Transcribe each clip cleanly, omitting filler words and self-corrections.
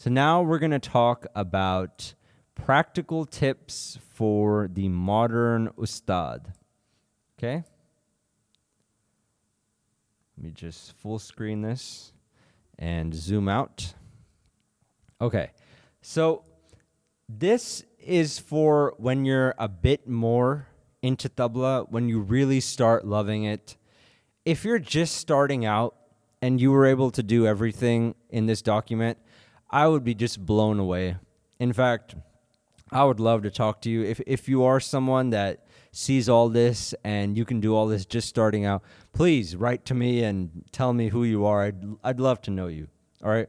So now we're going to talk about practical tips for the modern Ustad. Okay? Let me just full screen this and zoom out. Okay. So this is for when you're a bit more into tabla, when you really start loving it. If you're just starting out and you were able to do everything in this document, I would be just blown away. In fact, I would love to talk to you. If you are someone that sees all this and you can do all this just starting out, please write to me and tell me who you are. I'd love to know you. All right.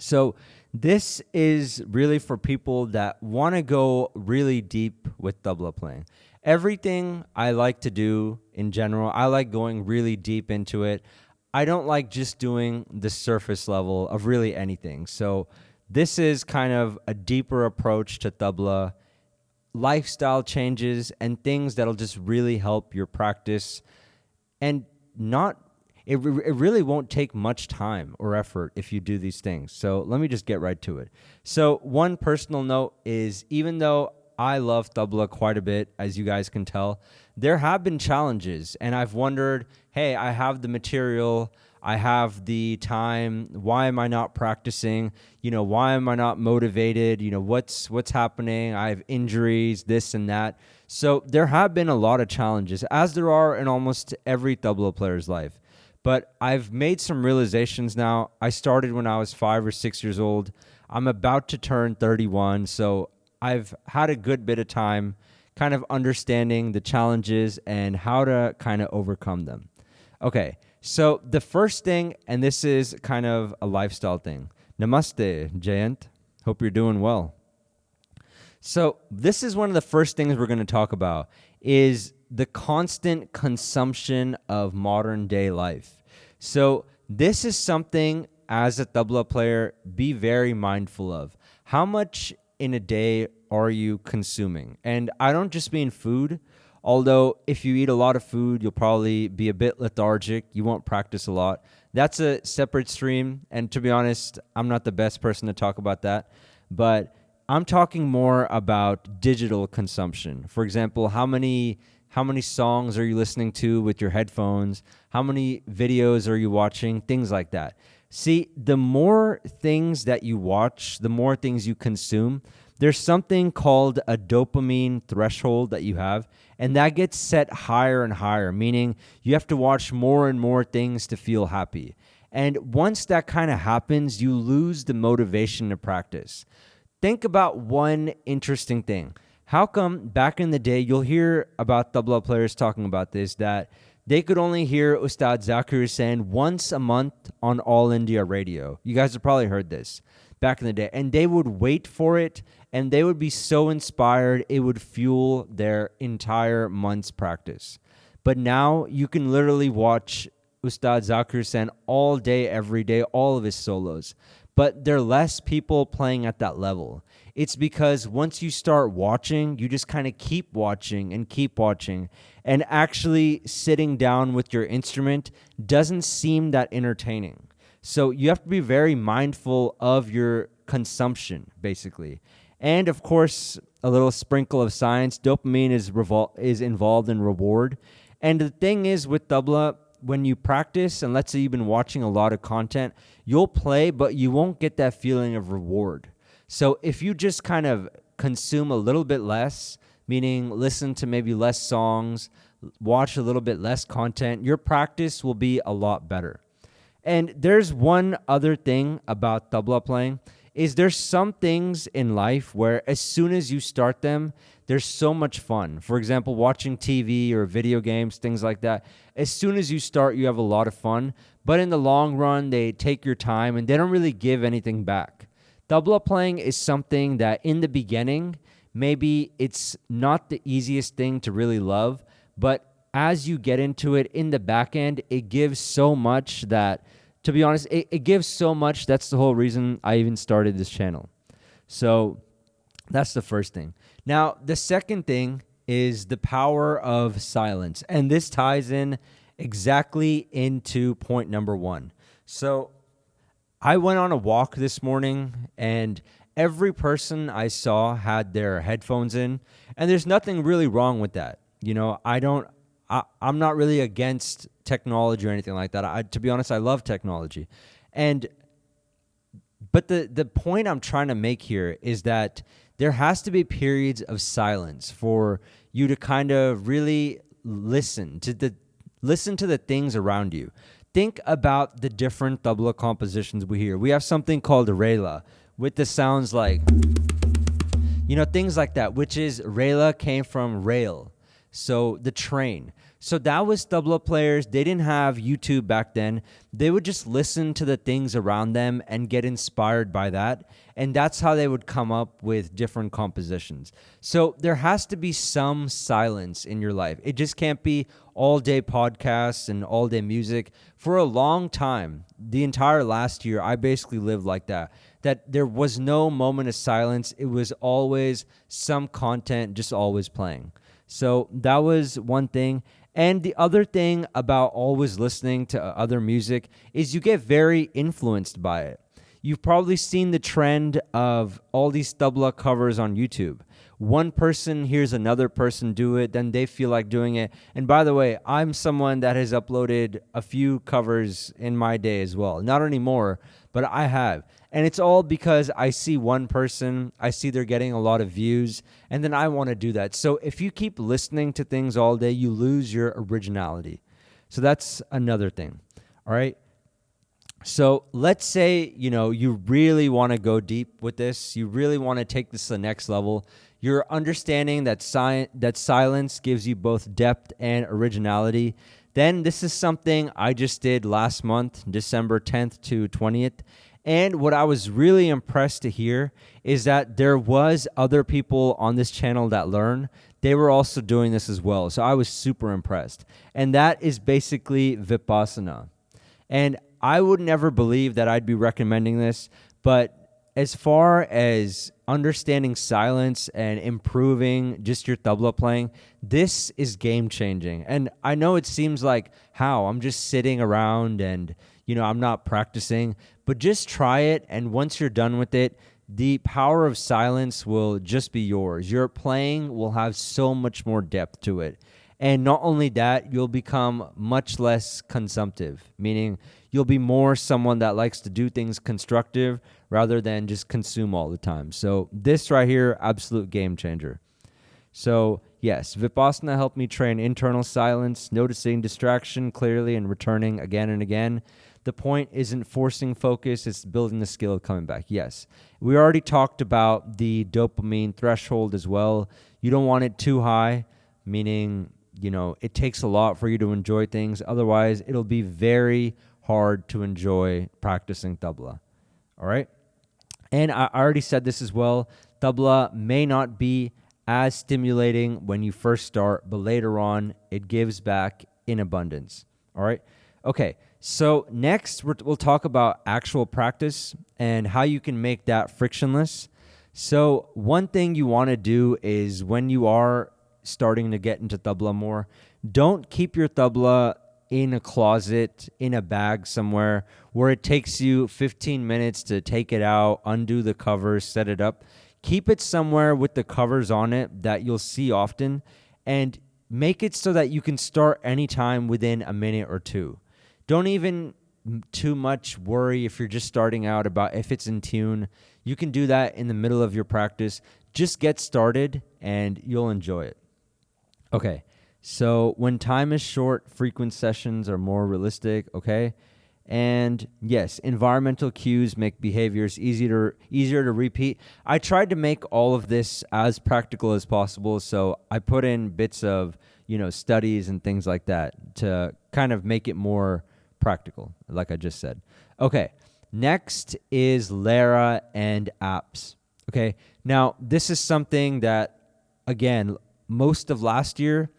So this is really for people that want to go really deep with tabla playing. Everything I like to do in general, I like going really deep into it. I don't like just doing the surface level of really anything. So this is kind of a deeper approach to tabla, lifestyle changes and things that'll just really help your practice, and it really won't take much time or effort if you do these things. So let me just get right to it. So one personal note is, even though I love tabla quite a bit, as you guys can tell, there have been challenges, and I've wondered, hey, I have the material, I have the time, why am I not practicing? Why am I not motivated? What's happening? I have injuries, this and that. So there have been a lot of challenges, as there are in almost every tabla player's life. But I've made some realizations now. I started when I was 5 or 6 years old. I'm about to turn 31, so I've had a good bit of time kind of understanding the challenges and how to kind of overcome them. Okay, so the first thing, and this is kind of a lifestyle thing. Namaste, Jayant. Hope you're doing well. So this is one of the first things we're going to talk about, is the constant consumption of modern day life. So this is something, as a tabla player, be very mindful of. How much in a day are you consuming? And I don't just mean food, although if you eat a lot of food, you'll probably be a bit lethargic. You won't practice a lot. That's a separate stream. And to be honest, I'm not the best person to talk about that. But I'm talking more about digital consumption. For example, how many songs are you listening to with your headphones? How many videos are you watching? Things like that. See, the more things that you watch, the more things you consume, there's something called a dopamine threshold that you have, and that gets set higher and higher, meaning you have to watch more and more things to feel happy. And once that kind of happens, you lose the motivation to practice. Think about one interesting thing. How come back in the day, you'll hear about tabla players talking about this, that they could only hear Ustad Zakir Hussain once a month on All India Radio. You guys have probably heard this back in the day. And they would wait for it, and they would be so inspired, it would fuel their entire month's practice. But now you can literally watch Ustad Zakir Hussain all day, every day, all of his solos. But there are less people playing at that level. It's because once you start watching, you just kind of keep watching, and actually sitting down with your instrument doesn't seem that entertaining. So you have to be very mindful of your consumption, basically. And of course, a little sprinkle of science. Dopamine is involved in reward. And the thing is with tabla, when you practice, and let's say you've been watching a lot of content, you'll play, but you won't get that feeling of reward. So if you just kind of consume a little bit less, meaning listen to maybe less songs, watch a little bit less content, your practice will be a lot better. And there's one other thing about tabla playing, is there's some things in life where as soon as you start them, there's so much fun. For example, watching TV or video games, things like that. As soon as you start, you have a lot of fun. But in the long run, they take your time and they don't really give anything back. Tabla playing is something that in the beginning, maybe it's not the easiest thing to really love, but as you get into it in the back end, it gives so much that, to be honest, it gives so much. That's the whole reason I even started this channel. So that's the first thing. Now, the second thing is the power of silence. And this ties in exactly into point number one. So I went on a walk this morning, and every person I saw had their headphones in, and there's nothing really wrong with that. I'm not really against technology or anything like that. To be honest, I love technology. And but the point I'm trying to make here is that there has to be periods of silence for you to kind of really listen to the things around you. Think about the different tabla compositions we hear. We have something called rela with the sounds like, things like that, which is rela came from rail. So the train. So that was tabla players. They didn't have YouTube back then. They would just listen to the things around them and get inspired by that. And that's how they would come up with different compositions. So there has to be some silence in your life. It just can't be all day podcasts and all day music. For a long time, the entire last year, I basically lived like that. That there was no moment of silence. It was always some content just always playing. So that was one thing. And the other thing about always listening to other music is you get very influenced by it. You've probably seen the trend of all these tabla covers on YouTube. One person hears another person do it, then they feel like doing it. And by the way, I'm someone that has uploaded a few covers in my day as well. Not anymore, but I have. And it's all because I see one person, I see they're getting a lot of views, and then I want to do that. So if you keep listening to things all day, you lose your originality. So that's another thing. All right. So let's say, you really want to go deep with this. You really want to take this to the next level. You're understanding that silence gives you both depth and originality. Then this is something I just did last month, December 10th to 20th. And what I was really impressed to hear is that there was other people on this channel that learn. They were also doing this as well. So I was super impressed. And that is basically Vipassana. And I would never believe that I'd be recommending this, but as far as understanding silence and improving just your tabla playing, this is game changing. And I know it seems like, how? I'm just sitting around and, I'm not practicing, but just try it. And once you're done with it, the power of silence will just be yours. Your playing will have so much more depth to it. And not only that, you'll become much less consumptive, meaning you'll be more someone that likes to do things constructive rather than just consume all the time. So this right here, absolute game changer. So yes, Vipassana helped me train internal silence, noticing distraction clearly and returning again and again. The point isn't forcing focus, it's building the skill of coming back. Yes, we already talked about the dopamine threshold as well. You don't want it too high, meaning, it takes a lot for you to enjoy things. Otherwise, it'll be very hard to enjoy practicing tabla. All right? And I already said this as well. Tabla may not be as stimulating when you first start, but later on, it gives back in abundance. All right? Okay, so next we'll talk about actual practice and how you can make that frictionless. So one thing you want to do is when you are starting to get into tabla more, don't keep your tabla in a closet, in a bag somewhere where it takes you 15 minutes to take it out, undo the covers, set it up. Keep it somewhere with the covers on it that you'll see often, and make it so that you can start anytime within a minute or two. Don't even too much worry if you're just starting out about if it's in tune. You can do that in the middle of your practice. Just get started and you'll enjoy it. Okay, so when time is short, frequent sessions are more realistic, okay? And yes, environmental cues make behaviors easier to repeat. I tried to make all of this as practical as possible, so I put in bits of, studies and things like that to kind of make it more practical, like I just said. Okay, next is Lehra and apps. Okay, now this is something that, again, most of last year,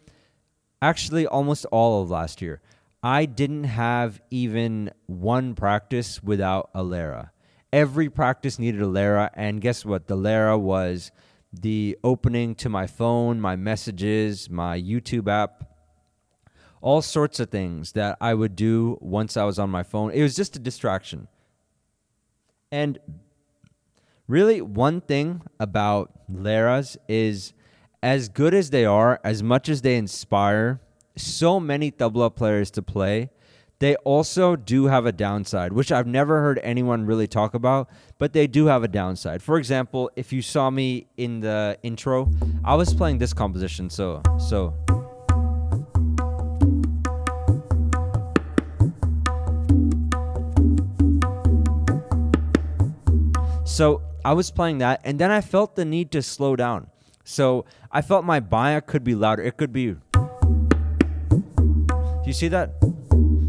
actually almost all of last year, I didn't have even one practice without a Lehra. Every practice needed a Lehra, and guess what? The Lehra was the opening to my phone, my messages, my YouTube app, all sorts of things that I would do once I was on my phone. It was just a distraction. And really, one thing about Lehras is, as good as they are, as much as they inspire so many tabla players to play, they also do have a downside, which I've never heard anyone really talk about, but they do have a downside. For example, if you saw me in the intro, I was playing this composition. So I was playing that, and then I felt the need to slow down. So I felt my baya could be louder. It could be, do you see that?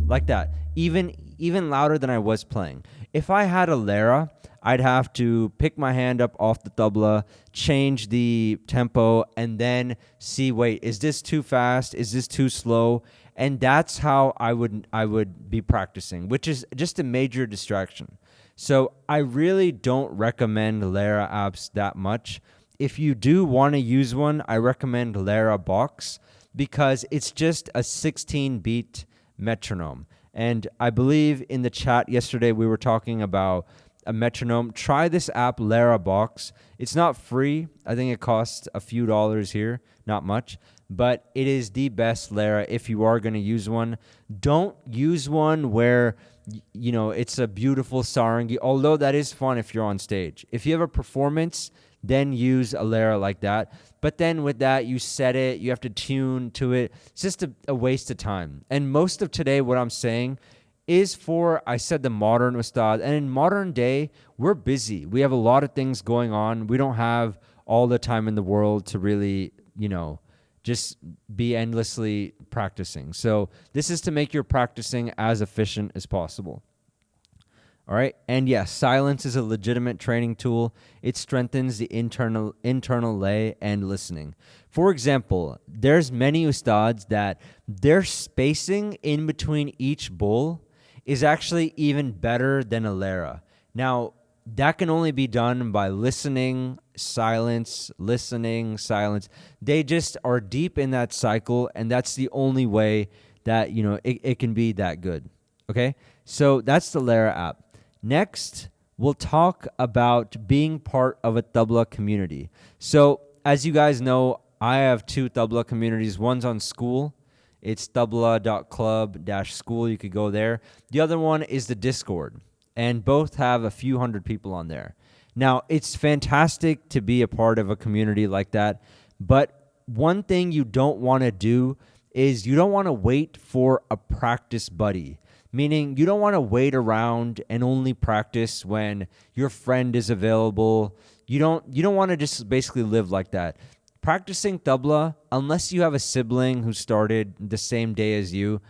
Like that. Even louder than I was playing. If I had a Lehra, I'd have to pick my hand up off the tabla, change the tempo, and then see, wait, is this too fast? Is this too slow? And that's how I would be practicing, which is just a major distraction. So I really don't recommend Lehra apps that much. If you do want to use one, I recommend Lehra Box because it's just a 16-beat metronome. And I believe in the chat yesterday we were talking about a metronome. Try this app, Lehra Box. It's not free. I think it costs a few dollars here, not much. But it is the best Lehra if you are going to use one. Don't use one where, you know, it's a beautiful sarangi, although that is fun if you're on stage. If you have a performance, then use a Lehra like that. But then with that, you set it, you have to tune to it. It's just a waste of time. And most of today, what I'm saying is for, I said, the modern Ustad. And in modern day, we're busy. We have a lot of things going on. We don't have all the time in the world to really, you know, just be endlessly practicing. So this is to make your practicing as efficient as possible. All right. And yes, silence is a legitimate training tool. It strengthens the internal lay and listening. For example, there's many ustads that their spacing in between each bull is actually even better than a Lehra. Now, that can only be done by listening, silence. They just are deep in that cycle, and that's the only way that, you know, it can be that good. Okay? So that's the Lehra app. Next, we'll talk about being part of a tabla community. So, as you guys know, I have two tabla communities. One's on School. It's tabla.club-school. You could go there. The other one is the Discord, and both have a few hundred people on there. Now, it's fantastic to be a part of a community like that, but one thing you don't want to do is you don't want to wait for a practice buddy. Meaning you don't want to wait around and only practice when your friend is available. You don't want to just basically live like that. Practicing tabla, unless you have a sibling who started the same day as you,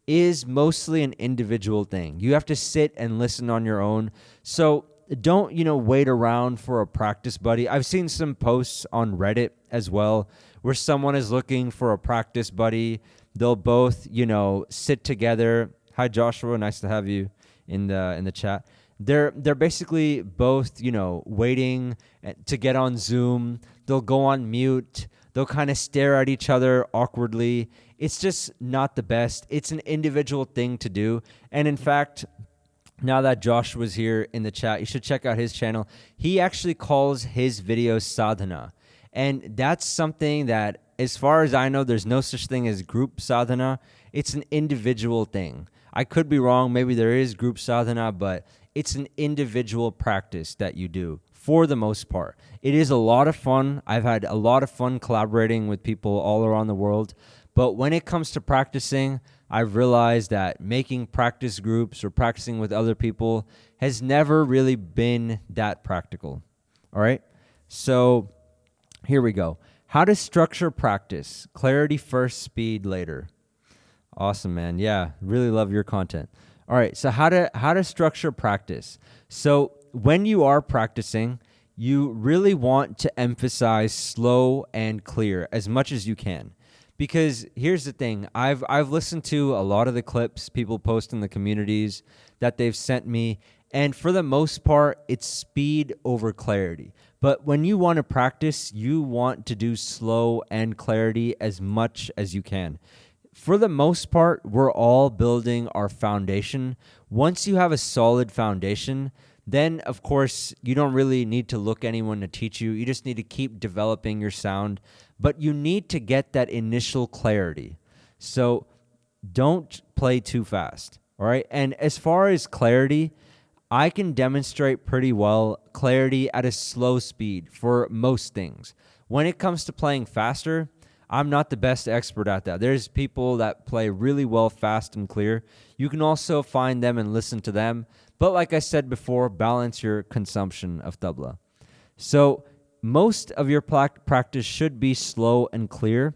is mostly an individual thing. You have to sit and listen on your own. So don't, wait around for a practice buddy. I've seen some posts on Reddit as well where someone is looking for a practice buddy. They'll both, sit together. Hi, Joshua. Nice to have you in the chat. They're basically both, waiting to get on Zoom. They'll go on mute. They'll kind of stare at each other awkwardly. It's just not the best. It's an individual thing to do. And in fact, now that Josh was here in the chat, you should check out his channel. He actually calls his videos sadhana. And that's something that, as far as I know, there's no such thing as group sadhana. It's an individual thing. I could be wrong. Maybe there is group sadhana, but it's an individual practice that you do for the most part. It is a lot of fun. I've had a lot of fun collaborating with people all around the world. But when it comes to practicing, I've realized that making practice groups or practicing with other people has never really been that practical. All right? So here we go. How to structure practice. Clarity first, speed later. Awesome, man. Yeah, really love your content. All right, so how to structure practice. So when you are practicing, you really want to emphasize slow and clear as much as you can. Because here's the thing, I've listened to a lot of the clips people post in the communities that they've sent me, and for the most part, it's speed over clarity. But when you want to practice, you want to do slow and clarity as much as you can. For the most part, we're all building our foundation. Once you have a solid foundation, then of course you don't really need to look anyone to teach you. You just need to keep developing your sound, but you need to get that initial clarity. So don't play too fast, all right? And as far as clarity, I can demonstrate pretty well clarity at a slow speed for most things. When it comes to playing faster, I'm not the best expert at that. There's people that play really well fast and clear. You can also find them and listen to them. But like I said before, balance your consumption of tabla. So most of your practice should be slow and clear.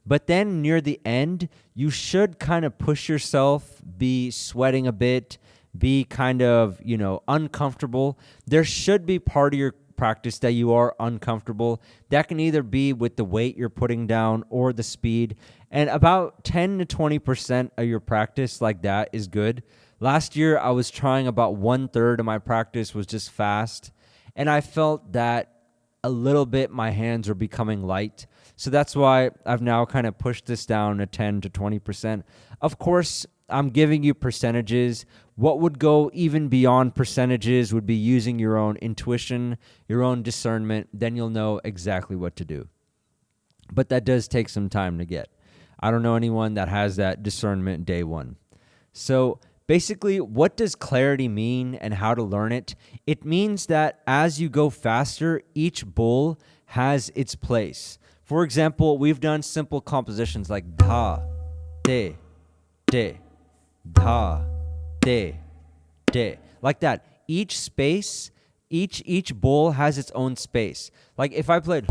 But then near the end, you should kind of push yourself, be sweating a bit, be kind of, uncomfortable. There should be part of your practice that you are uncomfortable. That can either be with the weight you're putting down or the speed. And about 10 to 20% of your practice like that is good. Last year, I was trying about 1/3 of my practice was just fast. And I felt that a little bit my hands were becoming light. So that's why I've now kind of pushed this down to 10 to 20%. Of course, I'm giving you percentages. What would go even beyond percentages would be using your own intuition, your own discernment. Then you'll know exactly what to do. But that does take some time to get. I don't know anyone that has that discernment day one. So basically, what does clarity mean and how to learn it? It means that as you go faster, each bowl has its place. For example, we've done simple compositions like da, de, da, de, like that. Each space, each bowl has its own space. Like if I played,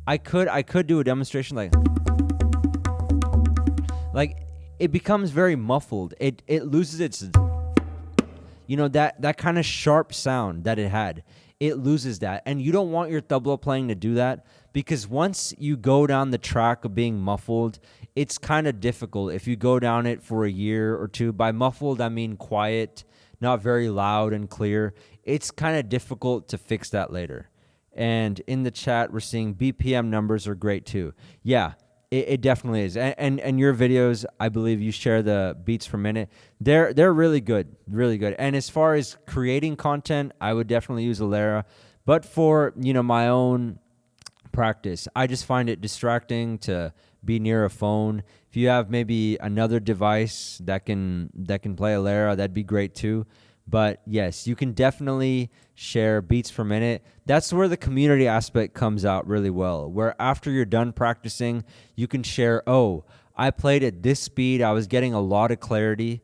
I could do a demonstration like it becomes very muffled. It loses its, that kind of sharp sound that it had. It loses that. And you don't want your tabla playing to do that, because once you go down the track of being muffled, it's kind of difficult. If you go down it for a year or two, by muffled, I mean quiet, not very loud and clear. It's kind of difficult to fix that later. And in the chat, we're seeing BPM numbers are great too. Yeah, it definitely is. And your videos, I believe you share the beats per minute. They're really good, really good. And as far as creating content, I would definitely use a Lehra. But for, my own practice, I just find it distracting to be near a phone. If you have maybe another device that can play a Lehra, that'd be great too. But yes, you can definitely share beats per minute. That's where the community aspect comes out really well, where after you're done practicing, you can share, oh, I played at this speed. I was getting a lot of clarity,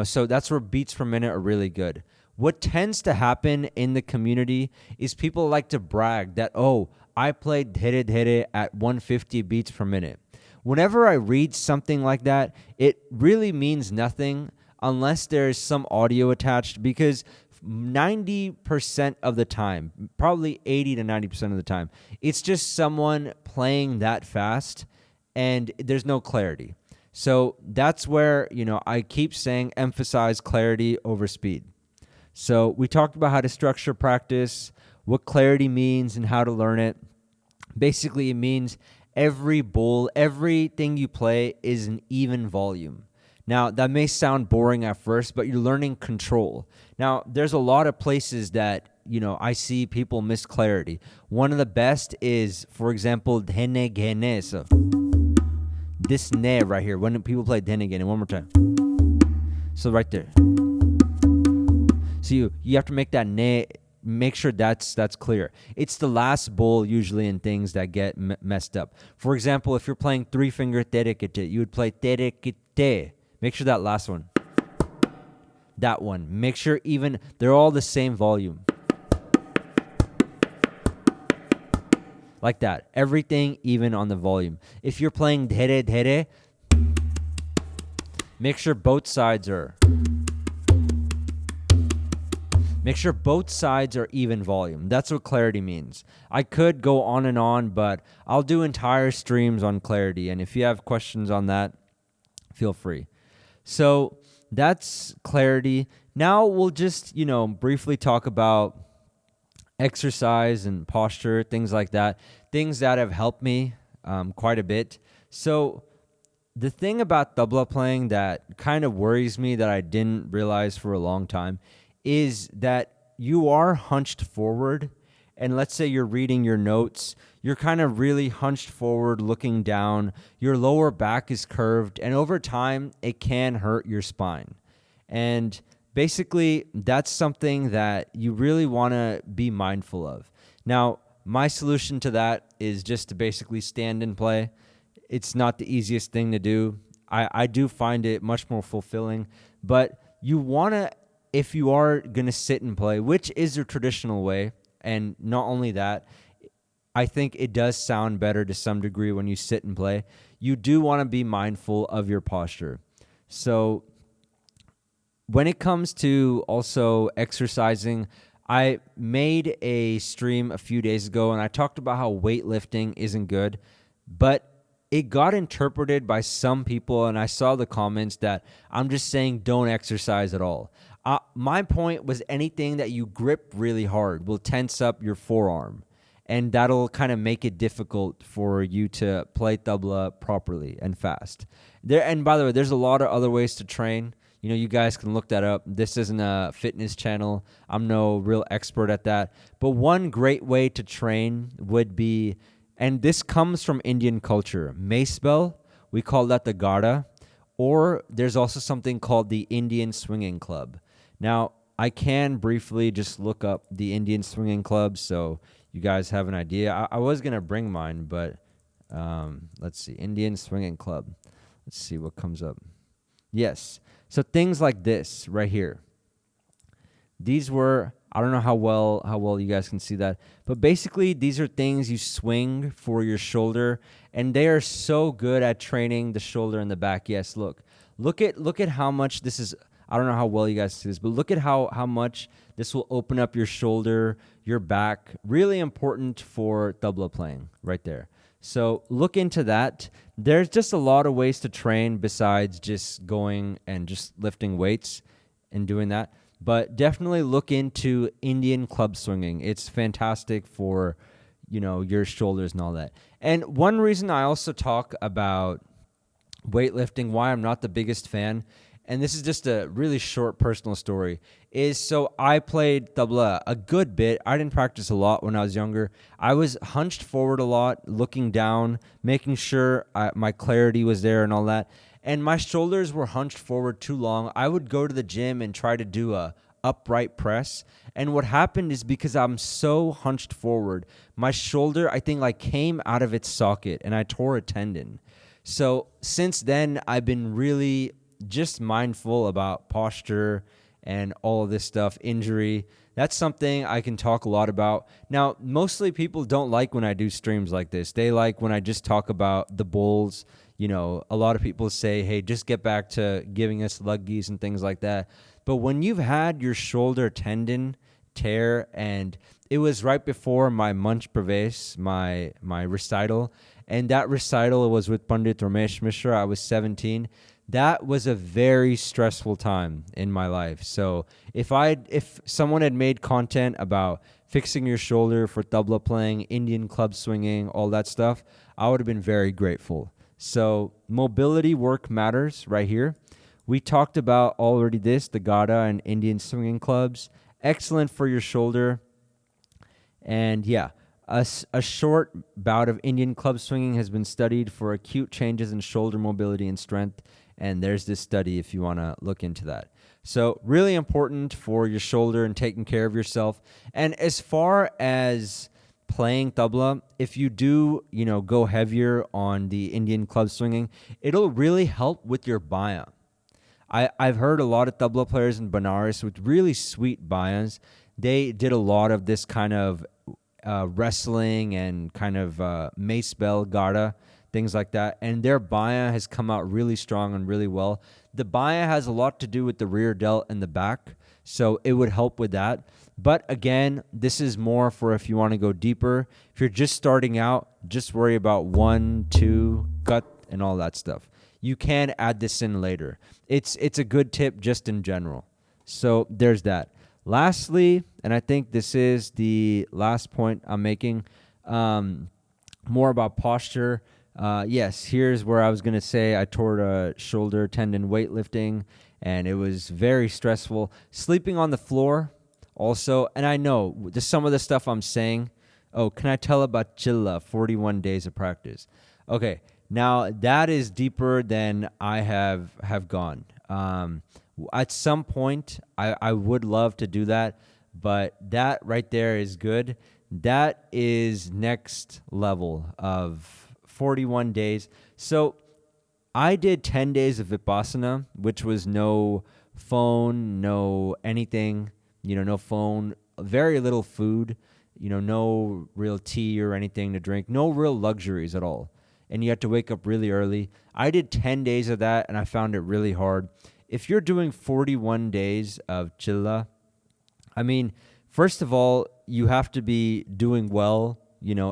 so that's where beats per minute are really good. What tends to happen in the community is people like to brag that, oh, I played dhere at 150 beats per minute. Whenever I read something like that, it really means nothing unless there's some audio attached, because 90% of the time, probably 80 to 90% of the time, it's just someone playing that fast and there's no clarity. So that's where, I keep saying emphasize clarity over speed. So we talked about how to structure practice, what clarity means and how to learn it. Basically, it means every bowl, everything you play is an even volume. Now, that may sound boring at first, but you're learning control. Now, there's a lot of places that, I see people miss clarity. One of the best is, for example, dhene ghene. So this ne right here, when people play dhene ghene, one more time. So right there. So you have to make that ne, make sure that's clear. It's the last bowl usually in things that get messed up. For example, if you're playing 3-finger terekete, you would play terekete. Make sure that last one, that one, make sure even, they're all the same volume. Like that. Everything even on the volume. If you're playing dhere, make sure both sides are even volume. That's what clarity means. I could go on and on, but I'll do entire streams on clarity. And if you have questions on that, feel free. So that's clarity. Now we'll just, briefly talk about exercise and posture, things like that, things that have helped me quite a bit. So the thing about tabla playing that kind of worries me that I didn't realize for a long time is that you are hunched forward, and let's say you're reading your notes, you're kind of really hunched forward looking down, your lower back is curved, and over time it can hurt your spine. And basically that's something that you really want to be mindful of. Now, my solution to that is just to basically stand and play. It's not the easiest thing to do. I do find it much more fulfilling, but you want to, if you are going to sit and play, which is your traditional way, and not only that, I think it does sound better to some degree when you sit and play, you do want to be mindful of your posture. So when it comes to also exercising, I made a stream a few days ago and I talked about how weightlifting isn't good, but it got interpreted by some people, and I saw the comments that I'm just saying don't exercise at all. My point was anything that you grip really hard will tense up your forearm, and that'll kind of make it difficult for you to play tabla properly and fast. And by the way, there's a lot of other ways to train. You guys can look that up. This isn't a fitness channel. I'm no real expert at that. But one great way to train would be, and this comes from Indian culture, mace bell. We call that the gada. Or there's also something called the Indian swinging club. Now, I can briefly just look up the Indian swinging club so you guys have an idea. I was going to bring mine, but let's see. Indian swinging club. Let's see what comes up. Yes. So things like this right here. These were, I don't know how well you guys can see that, but basically these are things you swing for your shoulder, and they are so good at training the shoulder and the back. Yes, look at how much this is. I don't know how well you guys see this, but look at how much this will open up your shoulder, your back. Really important for tabla playing right there. So look into that. There's just a lot of ways to train besides just going and just lifting weights and doing that. But definitely look into Indian club swinging. It's fantastic for, your shoulders and all that. And one reason I also talk about weightlifting, why I'm not the biggest fan, and this is just a really short personal story, is so I played tabla a good bit. I didn't practice a lot when I was younger. I was hunched forward a lot, looking down, making sure my clarity was there and all that. And my shoulders were hunched forward too long. I would go to the gym and try to do a upright press. And what happened is because I'm so hunched forward, my shoulder, I think, came out of its socket and I tore a tendon. So since then, I've been really just mindful about posture and all of this stuff, injury. That's something I can talk a lot about. Now, mostly people don't like when I do streams like this. They like when I just talk about the bowls. A lot of people say, hey, just get back to giving us luggies and things like that. But when you've had your shoulder tendon tear, and it was right before my Manch Pravesh, my recital, and that recital was with Pandit Ramesh Mishra. I was 17. That was a very stressful time in my life. So if someone had made content about fixing your shoulder for tabla playing, Indian club swinging, all that stuff, I would have been very grateful. So mobility work matters right here. We talked about already the Gada and Indian swinging clubs. Excellent for your shoulder. And yeah, a short bout of Indian club swinging has been studied for acute changes in shoulder mobility and strength. And there's this study if you want to look into that. So really important for your shoulder and taking care of yourself. And as far as playing tabla, if you do, go heavier on the Indian club swinging, it'll really help with your baya. I've heard a lot of tabla players in Banaras with really sweet bayas. They did a lot of this kind of wrestling and kind of mace bell, gada, things like that. And their baya has come out really strong and really well. The baya has a lot to do with the rear delt and the back, so it would help with that. But again, this is more for if you want to go deeper. If you're just starting out, just worry about 1, 2, cut, and all that stuff. You can add this in later. It's a good tip just in general. So there's that. Lastly, and I think this is the last point I'm making, more about posture. Yes, here's where I was going to say I tore a shoulder tendon weightlifting, and it was very stressful. Sleeping on the floor also, and I know just some of the stuff I'm saying. Oh, can I tell about Chilla, 41 days of practice? Okay, now that is deeper than I have gone. At some point, I would love to do that, but that right there is good. That is next level of 41 days. So I did 10 days of Vipassana, which was no phone, no anything, no phone, very little food, no real tea or anything to drink, no real luxuries at all. And you had to wake up really early. I did 10 days of that, and I found it really hard. If you're doing 41 days of Chilla, I mean, first of all, you have to be doing well,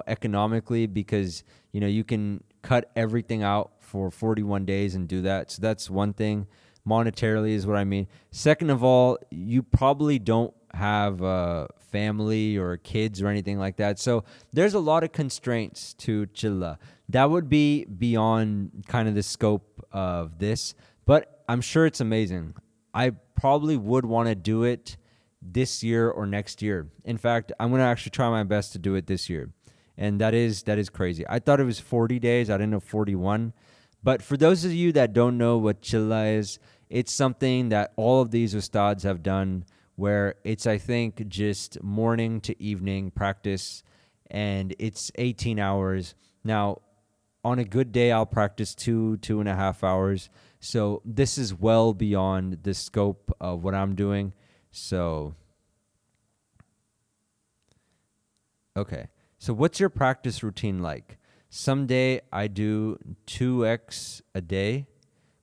economically, because, you can cut everything out for 41 days and do that. So that's one thing. Monetarily is what I mean. Second of all, you probably don't have a family or kids or anything like that. So there's a lot of constraints to Chilla. That would be beyond kind of the scope of this, but I'm sure it's amazing. I probably would want to do it this year or next year. In fact, I'm going to actually try my best to do it this year. And that is crazy. I thought it was 40 days. I didn't know 41. But for those of you that don't know what Chilla is, it's something that all of these Ustads have done where it's, I think, just morning to evening practice, and it's 18 hours. Now, on a good day, I'll practice 2.5 hours. So this is well beyond the scope of what I'm doing. So, okay. So what's your practice routine like? Someday I do 2x a day,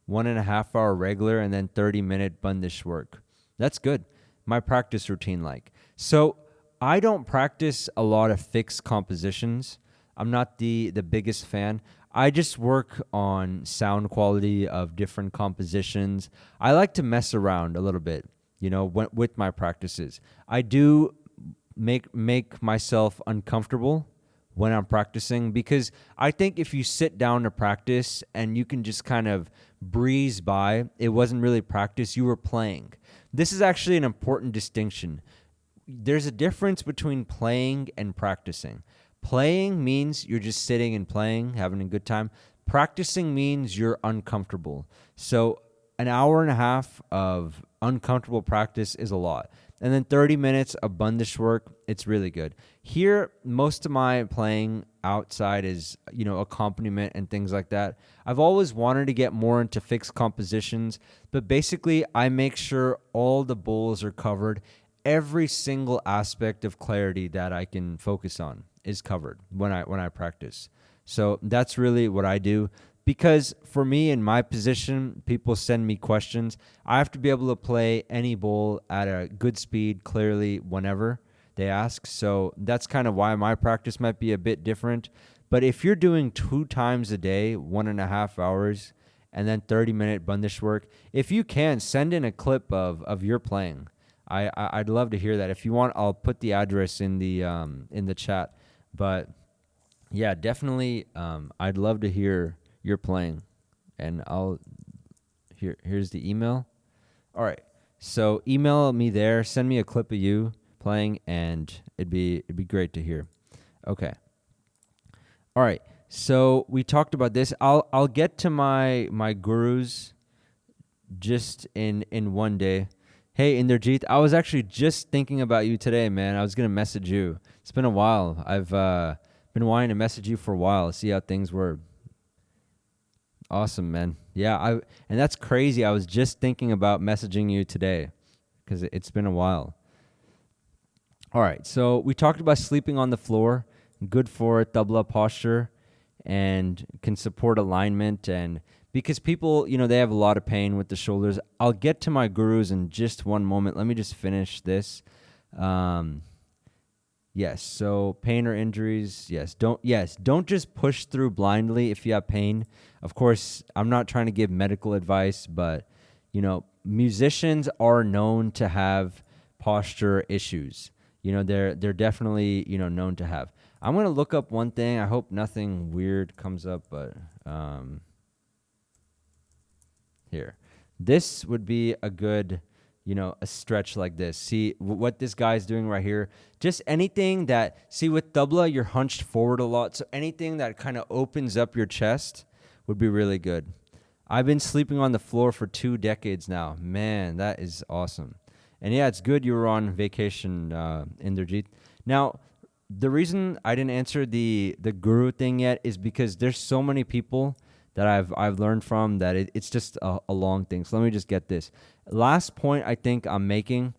1.5 hour regular, and then 30-minute bandish work. That's good. My practice routine like. So I don't practice a lot of fixed compositions. I'm not the biggest fan. I just work on sound quality of different compositions. I like to mess around a little bit, with my practices. I do make myself uncomfortable when I'm practicing, because I think if you sit down to practice and you can just kind of breeze by, it wasn't really practice, you were playing. This is actually an important distinction. There's a difference between playing and practicing. Playing means you're just sitting and playing, having a good time. Practicing means you're uncomfortable. So an hour and a half of uncomfortable practice is a lot. And then 30 minutes of bandish work, it's really good. Here, most of my playing outside is, accompaniment and things like that. I've always wanted to get more into fixed compositions, but basically I make sure all the bowls are covered. Every single aspect of clarity that I can focus on is covered when I practice. So that's really what I do. Because for me, in my position, people send me questions. I have to be able to play any bowl at a good speed, clearly, whenever they ask. So that's kind of why my practice might be a bit different. But if you're doing 2 times a day, 1.5 hours, and then 30-minute bandish work, if you can, send in a clip of your playing. I'd love to hear that. If you want, I'll put the address in the chat. But yeah, definitely, I'd love to hear you're playing, and here's the email. All right, so email me there, send me a clip of you playing, and it'd be great to hear. Okay. All right, so we talked about this. I'll get to my gurus just in one day. Hey, Inderjeet, I was actually just thinking about you today, man. I was gonna message you. It's been a while. I've been wanting to message you for a while, see how things were. Awesome, man. Yeah, and that's crazy. I was just thinking about messaging you today because it's been a while. All right, so we talked about sleeping on the floor, good for tabla posture, and can support alignment. And because people, they have a lot of pain with the shoulders. I'll get to my gurus in just one moment. Let me just finish this. Yes. So pain or injuries. Yes. Don't just push through blindly if you have pain. Of course, I'm not trying to give medical advice, but musicians are known to have posture issues. They're definitely, known to have. I'm going to look up one thing. I hope nothing weird comes up, but here. this would be a good, a stretch like this. See what this guy's doing right here. Just anything that, see with Tabla, you're hunched forward a lot. So anything that kind of opens up your chest would be really good. I've been sleeping on the floor for 2 decades now. Man, that is awesome. And yeah, it's good you were on vacation, Inderjeet. Now, the reason I didn't answer the guru thing yet is because there's so many people that I've learned from that it's just a long thing. So let me just get this. Last point I think I'm making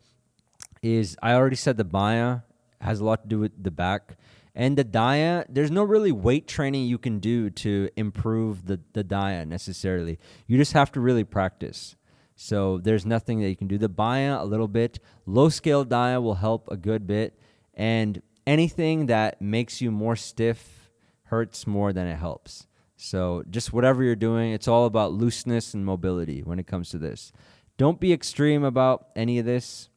is I already said the baya has a lot to do with the back. And the daya, there's no really weight training you can do to improve the daya necessarily. You just have to really practice. So there's nothing that you can do. The baya, a little bit. Low scale daya will help a good bit. And anything that makes you more stiff hurts more than it helps. So just whatever you're doing, it's all about looseness and mobility when it comes to this. Don't be extreme about any of this.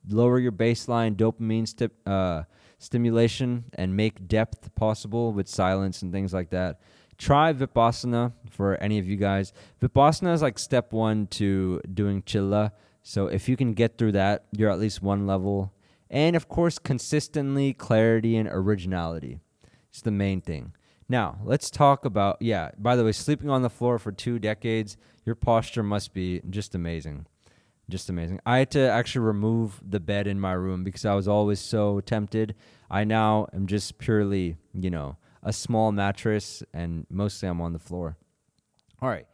Lower your baseline dopamine stimulation and make depth possible with silence and things like that. Try Vipassana for any of you guys. Vipassana is like step 1 to doing chilla. So if you can get through that, you're at least one level. And of course, consistently, clarity and originality. It's the main thing. Now, let's talk about, by the way, sleeping on the floor for 2 decades, your posture must be just amazing. Just amazing. I had to actually remove the bed in my room because I was always so tempted. I now am just purely, a small mattress, and mostly I'm on the floor. All right.